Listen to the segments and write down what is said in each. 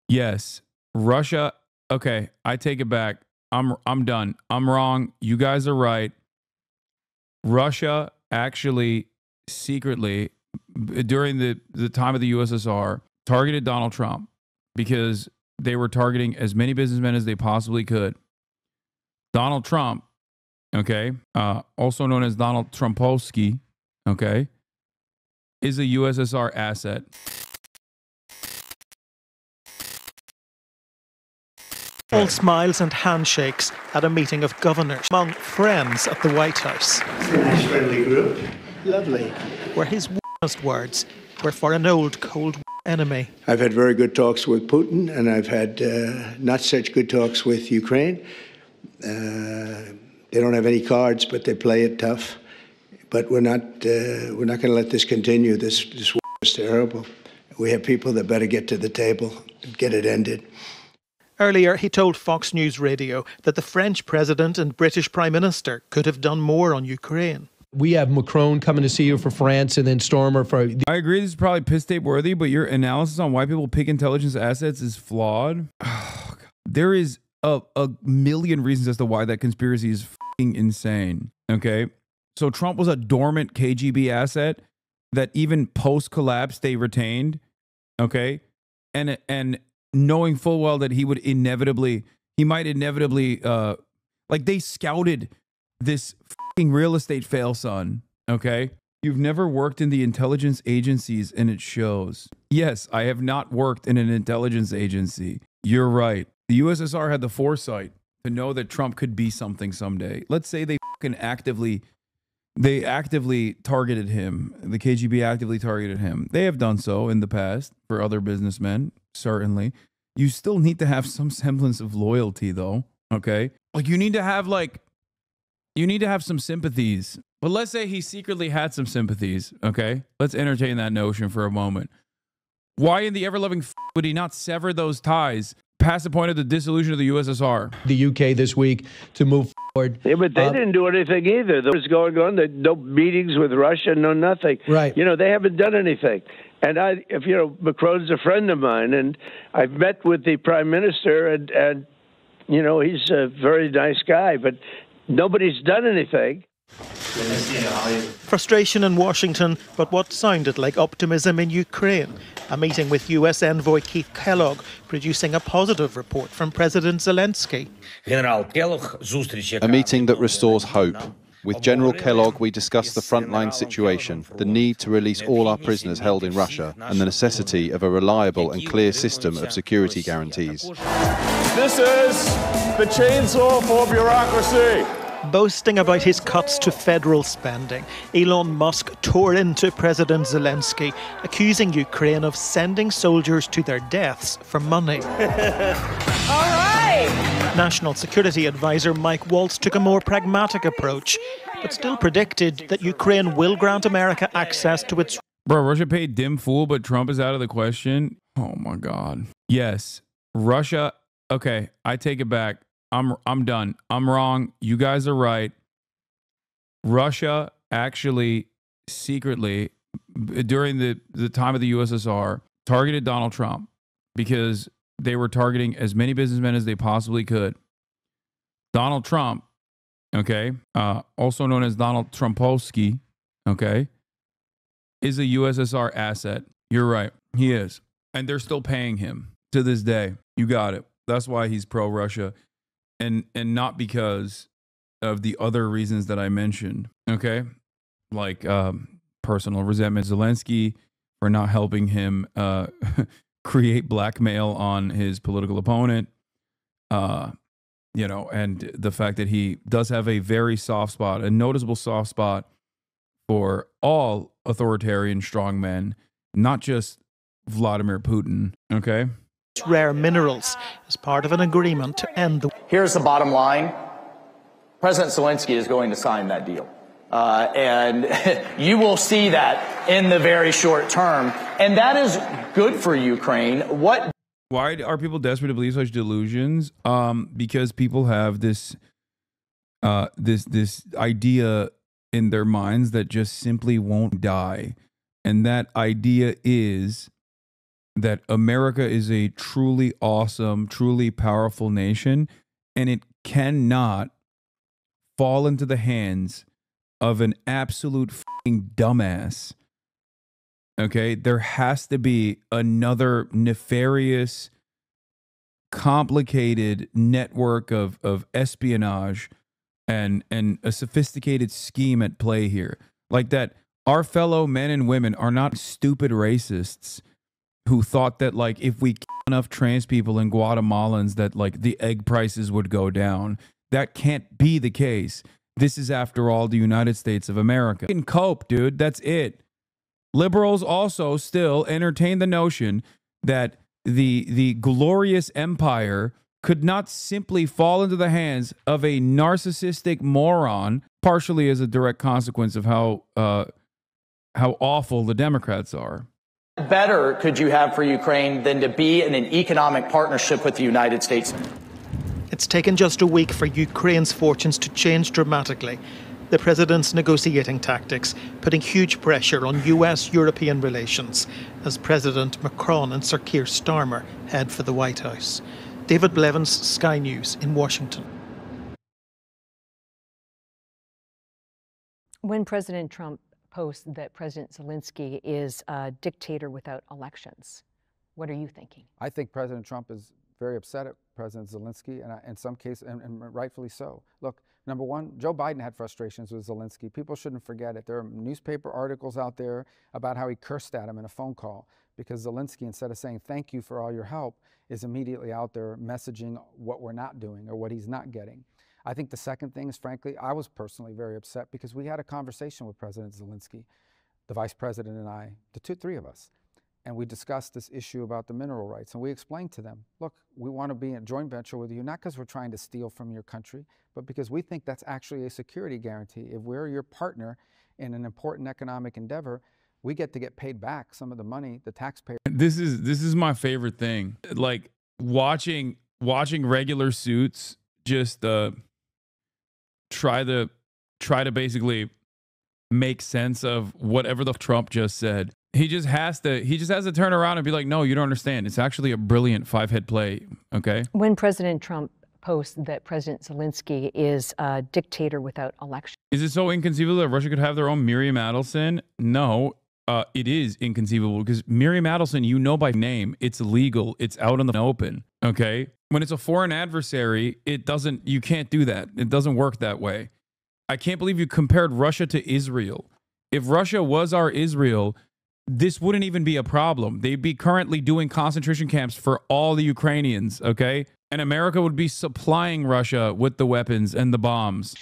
Yes, Russia. Okay, I take it back. I'm done. I'm wrong. You guys are right. Russia actually secretly during the time of the USSR targeted Donald Trump because they were targeting as many businessmen as they possibly could. Donald Trump, okay, also known as Donald Trumpowski, okay, is a USSR asset. All smiles and handshakes at a meeting of governors among friends at the White House. It's a nice friendly group. Lovely. Where his warmest words were for an old Cold War enemy. I've had very good talks with Putin, and I've had not such good talks with Ukraine. They don't have any cards, but they play it tough. But we're not going to let this continue. This war is terrible. We have people that better get to the table and get it ended. Earlier, he told Fox News Radio that the French president and British prime minister could have done more on Ukraine. We have Macron coming to see you for France and then Stormer for... I agree this is probably piss tape worthy, but your analysis on why people pick intelligence assets is flawed. Oh, there is a million reasons as to why that conspiracy is f***ing insane. Okay? So Trump was a dormant KGB asset that even post-collapse they retained. Okay? And knowing full well that he might inevitably, like they scouted this fucking real estate fail son, okay? You've never worked in the intelligence agencies and it shows. Yes, I have not worked in an intelligence agency. You're right. The USSR had the foresight to know that Trump could be something someday. Let's say they actively targeted him. The KGB actively targeted him. They have done so in the past for other businessmen. Certainly. You still need to have some semblance of loyalty though, okay? Like you need to have some sympathies. But let's say he secretly had some sympathies, okay? Let's entertain that notion for a moment. Why in the ever-loving would he not sever those ties past the point of the dissolution of the USSR? The UK this week to move forward. Yeah, but they didn't do anything either. There was going on, no meetings with Russia, no nothing. Right. You know, they haven't done anything. And Macron's a friend of mine, and I've met with the prime minister, and you know, he's a very nice guy, but nobody's done anything. Frustration in Washington, but what sounded like optimism in Ukraine. A meeting with US envoy Keith Kellogg producing a positive report from President Zelensky. A meeting that restores hope. With General Kellogg, we discussed the frontline situation, the need to release all our prisoners held in Russia, and the necessity of a reliable and clear system of security guarantees. This is the chainsaw for bureaucracy. Boasting about his cuts to federal spending, Elon Musk tore into President Zelensky, accusing Ukraine of sending soldiers to their deaths for money. All right! National Security Advisor Mike Waltz took a more pragmatic approach, but still predicted that Ukraine will grant America access to its... Bro, Russia paid dim fool, but Trump is out of the question? Oh my God. Yes, Russia... Okay, I take it back. I'm done. I'm wrong. You guys are right. Russia actually secretly, during the time of the USSR, targeted Donald Trump because they were targeting as many businessmen as they possibly could. Donald Trump, okay, also known as Donald Trumpowski, okay, is a USSR asset. You're right. He is. And they're still paying him to this day. You got it. That's why he's pro-Russia. And not because of the other reasons that I mentioned, okay? Like personal resentment. Zelensky for not helping him create blackmail on his political opponent, you know, and the fact that he does have a very soft spot, a noticeable soft spot for all authoritarian strongmen, not just Vladimir Putin, okay? Rare minerals as part of an agreement to end the... Here's the bottom line. President Zelensky is going to sign that deal. And you will see that in the very short term. And that is good for Ukraine. Why are people desperate to believe such delusions? Because people have this idea in their minds that just simply won't die. And that idea is that America is a truly awesome, truly powerful nation, and it cannot fall into the hands of an absolute fucking dumbass. Okay? There has to be another nefarious, complicated network of espionage and a sophisticated scheme at play here. Like that our fellow men and women are not stupid racists who thought that like if we kill enough trans people and Guatemalans that like the egg prices would go down. That can't be the case. This is, after all, the United States of America. You can cope, dude. That's it. Liberals also still entertain the notion that the glorious empire could not simply fall into the hands of a narcissistic moron, partially as a direct consequence of how awful the Democrats are. Better could you have for Ukraine than to be in an economic partnership with the United States? It's taken just a week for Ukraine's fortunes to change dramatically. The president's negotiating tactics putting huge pressure on US-European relations as President Macron and Sir Keir Starmer head for the White House. David Blevins, Sky News in Washington. When President Trump posts that President Zelensky is a dictator without elections, what are you thinking? I think President Trump is very upset at President Zelensky, and in some cases, and rightfully so. Look, number one, Joe Biden had frustrations with Zelensky. People shouldn't forget it. There are newspaper articles out there about how he cursed at him in a phone call because Zelensky, instead of saying thank you for all your help, is immediately out there messaging what we're not doing or what he's not getting. I think the second thing is, frankly, I was personally very upset because we had a conversation with President Zelensky, the vice president and I, the three of us. And we discussed this issue about the mineral rights. And we explained to them, look, we want to be in a joint venture with you, not because we're trying to steal from your country, but because we think that's actually a security guarantee. If we're your partner in an important economic endeavor, we get to get paid back some of the money the taxpayer. This is my favorite thing. Like watching regular suits just try to basically make sense of whatever the Trump just said. He just has to turn around and be like, no, you don't understand. It's actually a brilliant five-head play, okay? When President Trump posts that President Zelensky is a dictator without elections. Is it so inconceivable that Russia could have their own Miriam Adelson? No, it is inconceivable because Miriam Adelson, you know by name, it's legal. It's out in the open, okay? When it's a foreign adversary, you can't do that. It doesn't work that way. I can't believe you compared Russia to Israel. If Russia was our Israel, this wouldn't even be a problem. They'd be currently doing concentration camps for all the Ukrainians, okay? And America would be supplying Russia with the weapons and the bombs.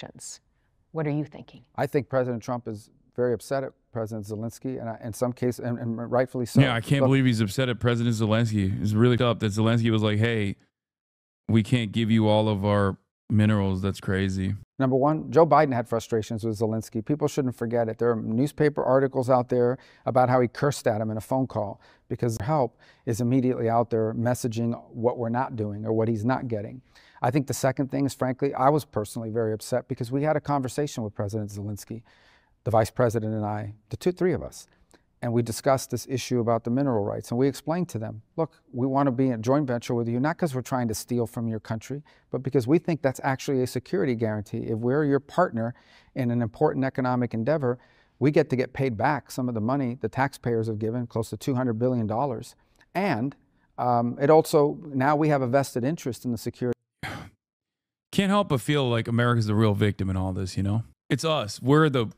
What are you thinking? I think President Trump is very upset at President Zelensky, and in some cases, and rightfully so. Yeah, I can't believe he's upset at President Zelensky. It's really tough that Zelensky was like, hey, we can't give you all of our minerals. That's crazy. Number one, Joe Biden had frustrations with Zelensky. People shouldn't forget it. There are newspaper articles out there about how he cursed at him in a phone call because help is immediately out there messaging what we're not doing or what he's not getting. I think the second thing is, frankly, I was personally very upset because we had a conversation with President Zelensky, the vice president and I, the three of us. And we discussed this issue about the mineral rights. And we explained to them, look, we want to be in a joint venture with you, not because we're trying to steal from your country, but because we think that's actually a security guarantee. If we're your partner in an important economic endeavor, we get to get paid back some of the money the taxpayers have given, close to $200 billion. And it also, now we have a vested interest in the security. Can't help but feel like America's the real victim in all this, you know? It's us. We're the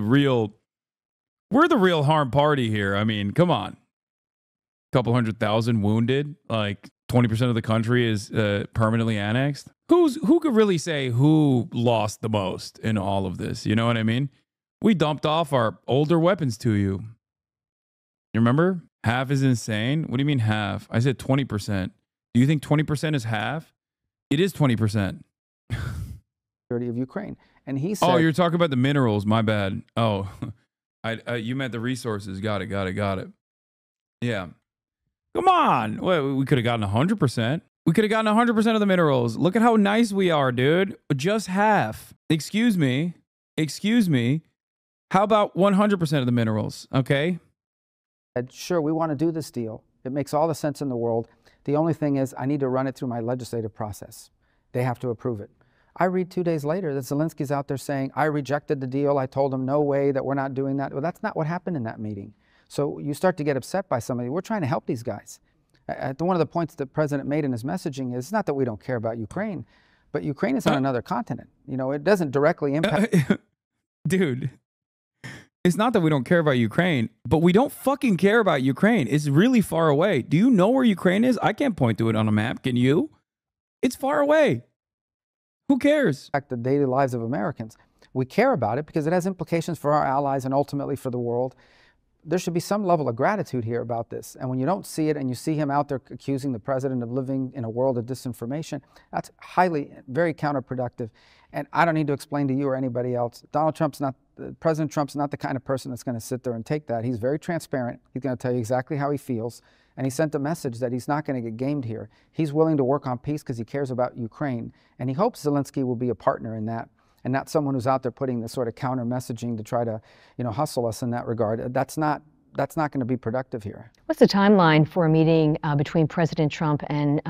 real harm party here. I mean, come on. A couple 100,000 wounded, like 20% of the country is permanently annexed. Who could really say who lost the most in all of this? You know what I mean? We dumped off our older weapons to you. You remember? Half is insane. What do you mean half? I said 20%. Do you think 20% is half? It is 20%. Of Ukraine. And he said, oh, you're talking about the minerals. My bad. Oh, you meant the resources. Got it. Yeah. Come on. Well, we could have gotten 100%. We could have gotten 100% of the minerals. Look at how nice we are, dude. Just half. Excuse me. How about 100% of the minerals? Okay. Sure, we want to do this deal. It makes all the sense in the world. The only thing is I need to run it through my legislative process. They have to approve it. I read 2 days later that Zelensky's out there saying, I rejected the deal. I told him no way that we're not doing that. Well, that's not what happened in that meeting. So you start to get upset by somebody. We're trying to help these guys. One of the points that the president made in his messaging is, it's not that we don't care about Ukraine, but Ukraine is on another continent. You know, it doesn't directly impact. Dude, it's not that we don't care about Ukraine, but we don't fucking care about Ukraine. It's really far away. Do you know where Ukraine is? I can't point to it on a map. Can you? It's far away. Who cares? The daily lives of Americans. We care about it because it has implications for our allies and ultimately for the world. There should be some level of gratitude here about this. And when you don't see it and you see him out there accusing the president of living in a world of disinformation, that's very counterproductive. And I don't need to explain to you or anybody else. President Trump's not the kind of person that's going to sit there and take that. He's very transparent. He's going to tell you exactly how he feels. And he sent a message that he's not going to get gamed here. He's willing to work on peace because he cares about Ukraine. And he hopes Zelensky will be a partner in that, and not someone who's out there putting this sort of counter messaging to try to, hustle us in that regard. That's not going to be productive here. What's the timeline for a meeting between President Trump and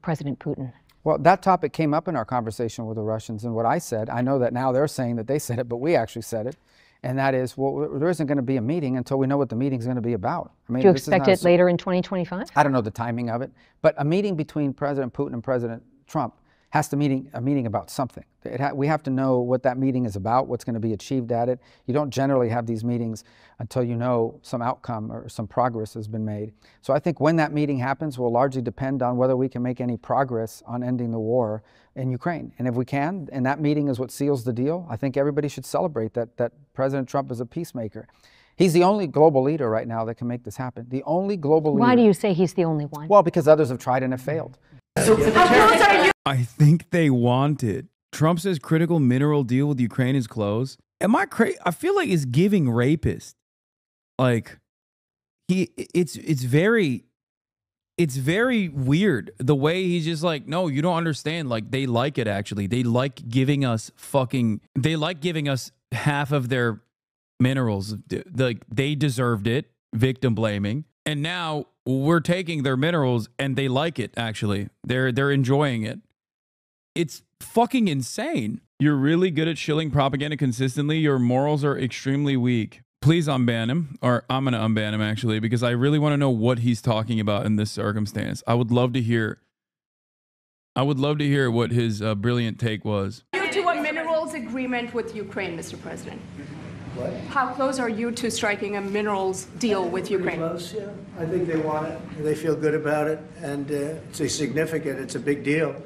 President Putin? Well, that topic came up in our conversation with the Russians, and what I said, I know that now they're saying that they said it, but we actually said it, and that is, well, there isn't going to be a meeting until we know what the meeting's going to be about. I mean, do you expect it later in 2025? I don't know the timing of it, but a meeting between President Putin and President Trump has to a meeting about something. We have to know what that meeting is about, what's going to be achieved at it. You don't generally have these meetings until you know some outcome or some progress has been made. So I think when that meeting happens will largely depend on whether we can make any progress on ending the war in Ukraine. And if we can, and that meeting is what seals the deal, I think everybody should celebrate that President Trump is a peacemaker. He's the only global leader right now that can make this happen. The only global leader. Why do you say he's the only one? Well, because others have tried and have failed. I think they want it. Trump says critical mineral deal with Ukraine is closed. Am I crazy? I feel like he's giving rapist. Like it's very weird the way he's just like, no, you don't understand. Like they like it actually. They like giving us half of their minerals. Like they deserved it. Victim blaming. And now we're taking their minerals and they like it actually. They're enjoying it. It's fucking insane. You're really good at shilling propaganda consistently. Your morals are extremely weak. Please unban him, or I'm going to unban him actually, because I really want to know what he's talking about in this circumstance. I would love to hear what his brilliant take was. You to a minerals agreement with Ukraine, Mr. President. What? How close are you to striking a minerals deal with Ukraine? Close, yeah. I think they want it. They feel good about it, and it's significant. It's a big deal,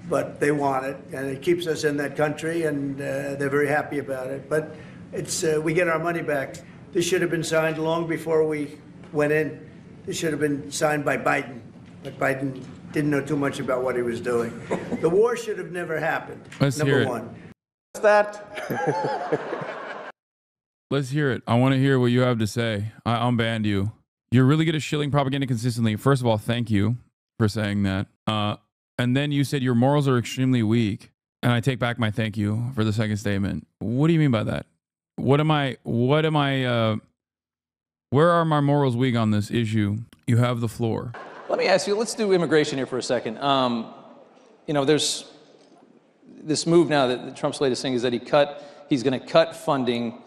but they want it, and it keeps us in that country, and they're very happy about it. But it's we get our money back. This should have been signed long before we went in. This should have been signed by Biden, but Biden didn't know too much about what he was doing. The war should have never happened. Let's hear it. Number one. What's that? Let's hear it. I want to hear what you have to say. I unbanned you. You're really good at shilling propaganda consistently. First of all, thank you for saying that. And then you said your morals are extremely weak. And I take back my thank you for the second statement. What do you mean by that? Where are my morals weak on this issue? You have the floor. Let me ask you, let's do immigration here for a second. There's this move now that Trump's latest thing is that he's going to cut funding,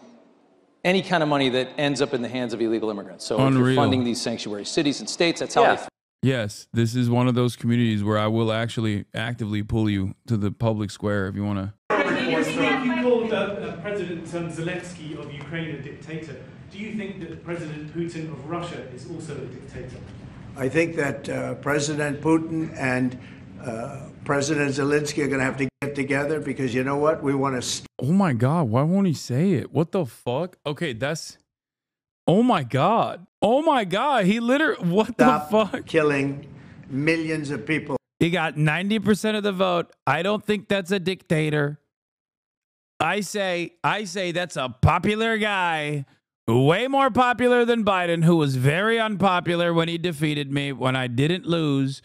any kind of money that ends up in the hands of illegal immigrants. So if you're funding these sanctuary cities and states, that's how they. Yes, this is one of those communities where I will actually actively pull you to the public square if you want to. You called President Zelensky of Ukraine a dictator. Do you think that President Putin of Russia is also a dictator? I think that President Putin and President Zelensky are going to have to get together because you know what? We want to. Oh my God! Why won't he say it? What the fuck? Okay, that's. Oh my God! Oh my God! He literally. What the fuck? Killing millions of people. He got 90% of the vote. I don't think that's a dictator. I say that's a popular guy. Way more popular than Biden, who was very unpopular when he defeated me, when I didn't lose,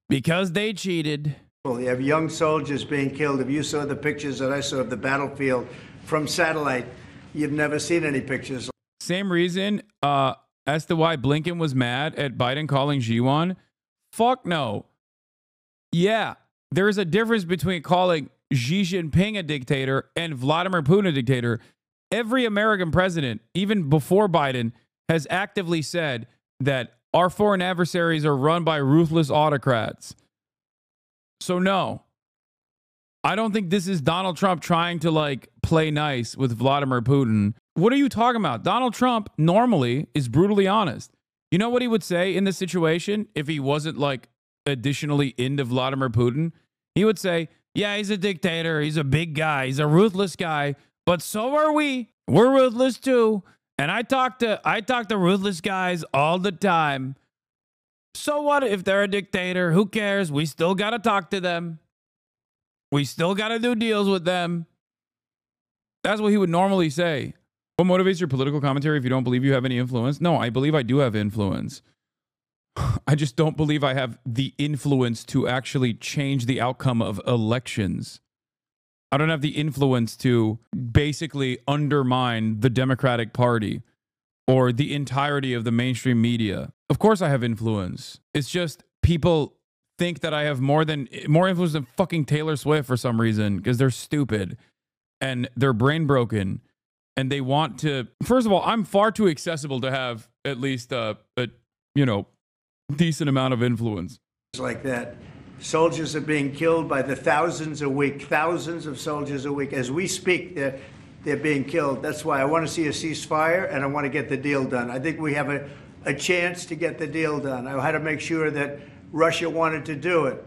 because they cheated. You have young soldiers being killed. If you saw the pictures that I saw of the battlefield from satellite, you've never seen any pictures. Same reason as to why Blinken was mad at Biden calling Xi one? Fuck no. Yeah, there is a difference between calling Xi Jinping a dictator and Vladimir Putin a dictator. Every American president, even before Biden, has actively said that our foreign adversaries are run by ruthless autocrats. So no, I don't think this is Donald Trump trying to like play nice with Vladimir Putin. What are you talking about? Donald Trump normally is brutally honest. You know what he would say in this situation if he wasn't like additionally into Vladimir Putin? He would say, yeah, he's a dictator. He's a big guy. He's a ruthless guy. But so are we. We're ruthless too. And I talk to ruthless guys all the time. So what if they're a dictator? Who cares? We still got to talk to them. We still got to do deals with them. That's what he would normally say. What motivates your political commentary if you don't believe you have any influence? No, I believe I do have influence. I just don't believe I have the influence to actually change the outcome of elections. I don't have the influence to basically undermine the Democratic Party or the entirety of the mainstream media. Of course I have influence. It's just people think that I have more influence than fucking Taylor Swift for some reason because they're stupid and they're brain broken and they want to. First of all, I'm far too accessible to have at least a decent amount of influence. Like that. Soldiers are being killed by the thousands a week, thousands of soldiers a week. As we speak, they're being killed. That's why I want to see a ceasefire and I want to get the deal done. I think we have a chance to get the deal done. I had to make sure that Russia wanted to do it.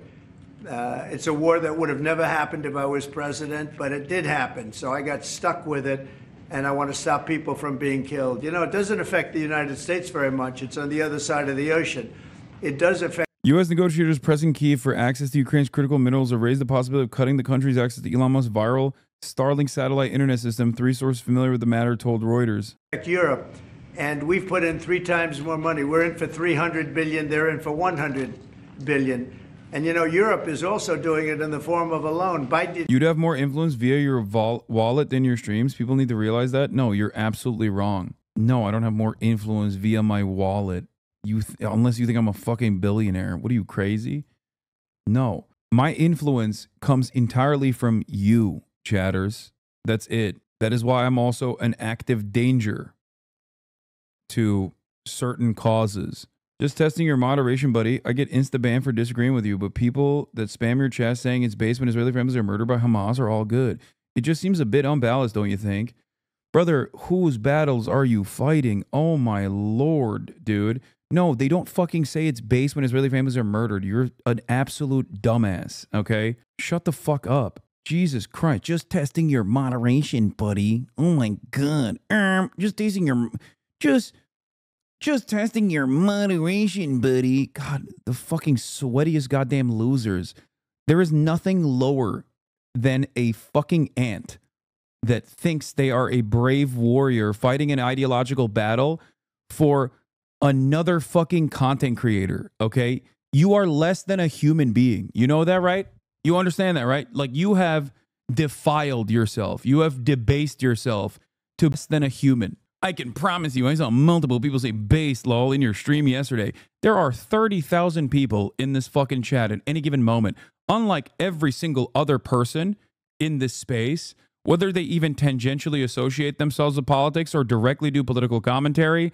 It's a war that would have never happened if I was president, but it did happen. So I got stuck with it, and I want to stop people from being killed. You know, it doesn't affect the United States very much. It's on the other side of the ocean. It does affect. U.S. negotiators pressing Kyiv for access to Ukraine's critical minerals have raised the possibility of cutting the country's access to Elon Musk's viral Starlink satellite internet system. Three sources familiar with the matter told Reuters. Europe, and we've put in 3 times more money. We're in for 300 billion. They're in for 100 billion. And you know, Europe is also doing it in the form of a loan. You'd have more influence via your wallet than your streams. People need to realize that. No, you're absolutely wrong. No, I don't have more influence via my wallet. Unless you think I'm a fucking billionaire. What are you, crazy? No. My influence comes entirely from you, chatters. That's it. That is why I'm also an active danger to certain causes. Just testing your moderation, buddy. I get insta-banned for disagreeing with you, but people that spam your chat saying it's based when Israeli families are murdered by Hamas are all good. It just seems a bit unbalanced, don't you think? Brother, whose battles are you fighting? Oh my lord, dude. No, they don't fucking say it's based when Israeli families are murdered. You're an absolute dumbass, okay? Shut the fuck up. Jesus Christ, just testing your moderation, buddy. Oh my god. Just testing your moderation, buddy. God, the fucking sweatiest goddamn losers. There is nothing lower than a fucking ant that thinks they are a brave warrior fighting an ideological battle for another fucking content creator, okay? You are less than a human being. You know that, right? You understand that, right? Like, you have defiled yourself. You have debased yourself to less than a human. I can promise you, I saw multiple people say base, lol, in your stream yesterday. There are 30,000 people in this fucking chat at any given moment. Unlike every single other person in this space, whether they even tangentially associate themselves with politics or directly do political commentary,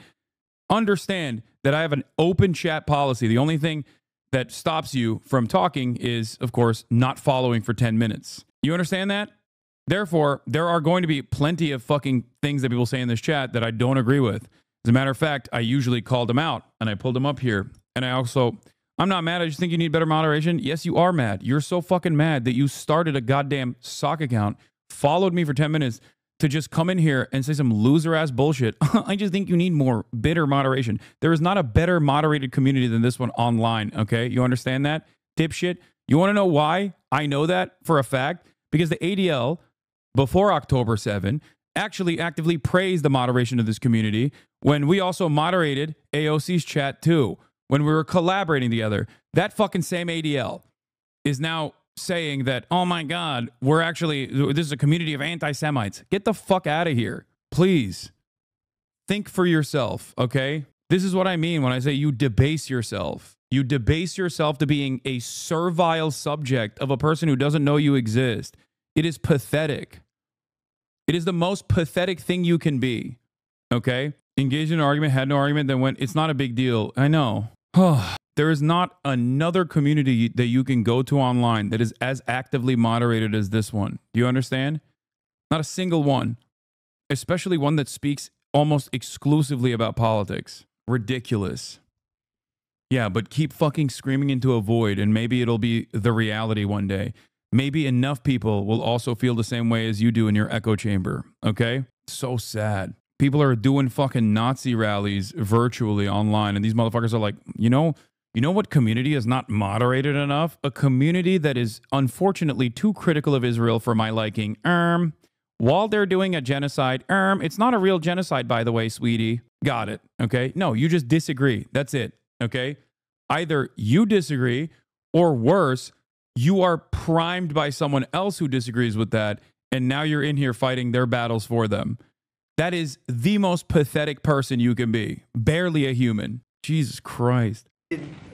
understand that I have an open chat policy. The only thing that stops you from talking is, of course, not following for 10 minutes. You understand that? Therefore, there are going to be plenty of fucking things that people say in this chat that I don't agree with. As a matter of fact, I usually called them out and I pulled them up here. And I'm not mad. I just think you need better moderation. Yes, you are mad. You're so fucking mad that you started a goddamn sock account, followed me for 10 minutes to just come in here and say some loser ass bullshit. I just think you need more bitter moderation. There is not a better moderated community than this one online. Okay. You understand that? Dipshit. You want to know why I know that for a fact? Because the ADL before October 7 actually actively praised the moderation of this community when we also moderated AOC's chat too, when we were collaborating together. That fucking same ADL is now saying that, oh my God, this is a community of anti-Semites. Get the fuck out of here. Please. Think for yourself, okay? This is what I mean when I say you debase yourself. You debase yourself to being a servile subject of a person who doesn't know you exist. It is pathetic. It is the most pathetic thing you can be. Okay? Engaged in an argument, had no argument, then went, it's not a big deal. I know. There is not another community that you can go to online that is as actively moderated as this one. Do you understand? Not a single one. Especially one that speaks almost exclusively about politics. Ridiculous. Yeah, but keep fucking screaming into a void and maybe it'll be the reality one day. Maybe enough people will also feel the same way as you do in your echo chamber. Okay? So sad. People are doing fucking Nazi rallies virtually online and these motherfuckers are like, you know what community is not moderated enough? A community that is unfortunately too critical of Israel for my liking. While they're doing a genocide, it's not a real genocide, by the way, sweetie. Got it. Okay. No, you just disagree. That's it. Okay. Either you disagree or worse, you are primed by someone else who disagrees with that. And now you're in here fighting their battles for them. That is the most pathetic person you can be. Barely a human. Jesus Christ.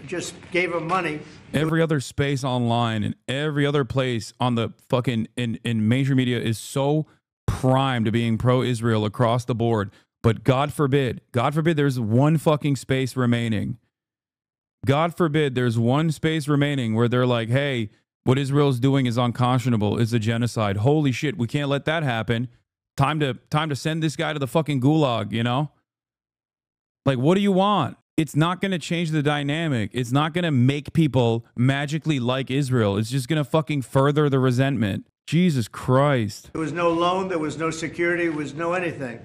Just gave him money. Every other space online and every other place on the fucking in major media is so primed to being pro-Israel across the board. But God forbid there's one fucking space remaining. God forbid there's one space remaining where they're like, hey, what Israel's doing is unconscionable. It's a genocide. Holy shit, we can't let that happen. Time to send this guy to the fucking gulag, you know? Like, what do you want? It's not going to change the dynamic. It's not going to make people magically like Israel. It's just going to fucking further the resentment. Jesus Christ. There was no loan, there was no security, there was no anything.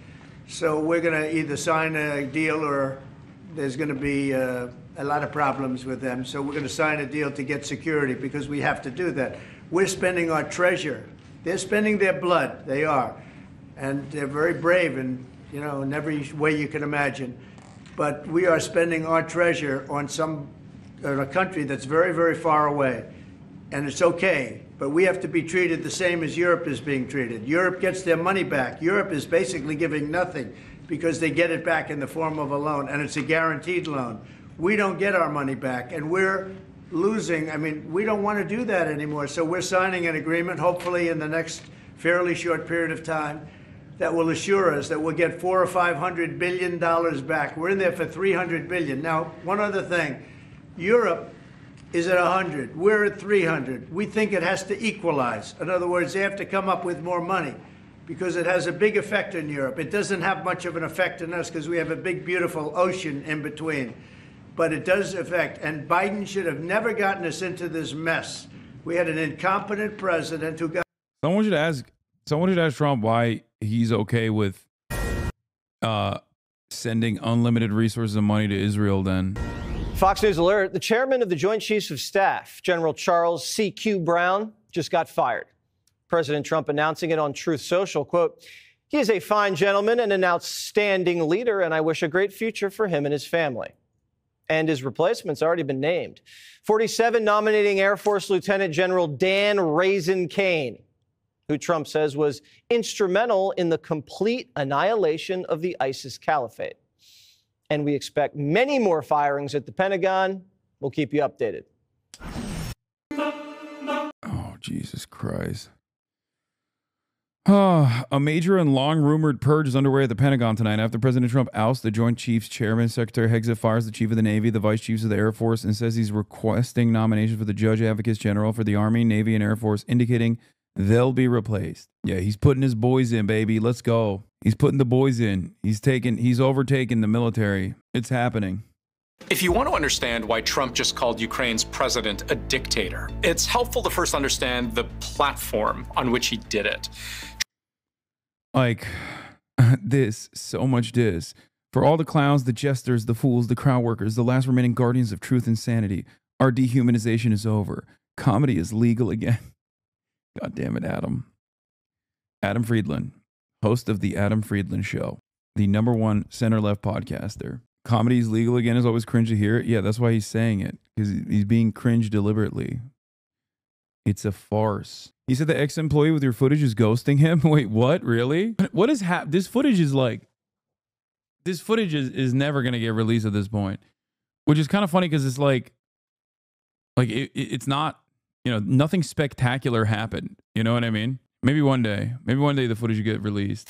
So we're going to either sign a deal or there's going to be a lot of problems with them. So we're going to sign a deal to get security because we have to do that. We're spending our treasure. They're spending their blood. They are. And they're very brave and, you know, in every way you can imagine. But we are spending our treasure on a country that's very, very far away. And it's okay. But we have to be treated the same as Europe is being treated. Europe gets their money back. Europe is basically giving nothing because they get it back in the form of a loan, and it's a guaranteed loan. We don't get our money back, and we're losing. I mean, we don't want to do that anymore. So we're signing an agreement, hopefully in the next fairly short period of time, that will assure us that we'll get $400 or $500 billion back. We're in there for $300 billion. Now, one other thing, Europe is at 100. We're at 300. We think it has to equalize. In other words, they have to come up with more money because it has a big effect in Europe. It doesn't have much of an effect on us because we have a big, beautiful ocean in between. But it does affect. And Biden should have never gotten us into this mess. We had an incompetent president who got... Someone should ask Trump why he's okay with sending unlimited resources and money to Israel then. Fox News alert, the chairman of the Joint Chiefs of Staff, General Charles C.Q. Brown, just got fired. President Trump announcing it on Truth Social, quote, he is a fine gentleman and an outstanding leader, and I wish a great future for him and his family. And his replacement's already been named. 47 nominating Air Force Lieutenant General Dan Raisin Kane, who Trump says was instrumental in the complete annihilation of the ISIS caliphate. And we expect many more firings at the Pentagon. We'll keep you updated. Oh, Jesus Christ. A major and long-rumored purge is underway at the Pentagon tonight after President Trump ousts the Joint Chiefs Chairman. Secretary Hegseth fires the Chief of the Navy, the Vice Chiefs of the Air Force, and says he's requesting nominations for the Judge Advocates General for the Army, Navy, and Air Force, indicating they'll be replaced. Yeah, he's putting his boys in, baby. Let's go. He's putting the boys in. He's overtaken the military. It's happening. If you want to understand why Trump just called Ukraine's president a dictator, it's helpful to first understand the platform on which he did it. Like, so much this. For all the clowns, the jesters, the fools, the crowd workers, the last remaining guardians of truth and sanity, our dehumanization is over. Comedy is legal again. God damn it, Adam. Adam Friedland, host of The Adam Friedland Show, the #1 center-left podcaster. Comedy is legal again is always cringe to hear it. Yeah, that's why he's saying it, because he's being cringe deliberately. It's a farce. He said the ex-employee with your footage is ghosting him. Wait, what? Really? What is this footage is like this footage is never going to get released at this point, which is kind of funny because it's like it's not, you know, nothing spectacular happened. You know what I mean? Maybe one day the footage will get released.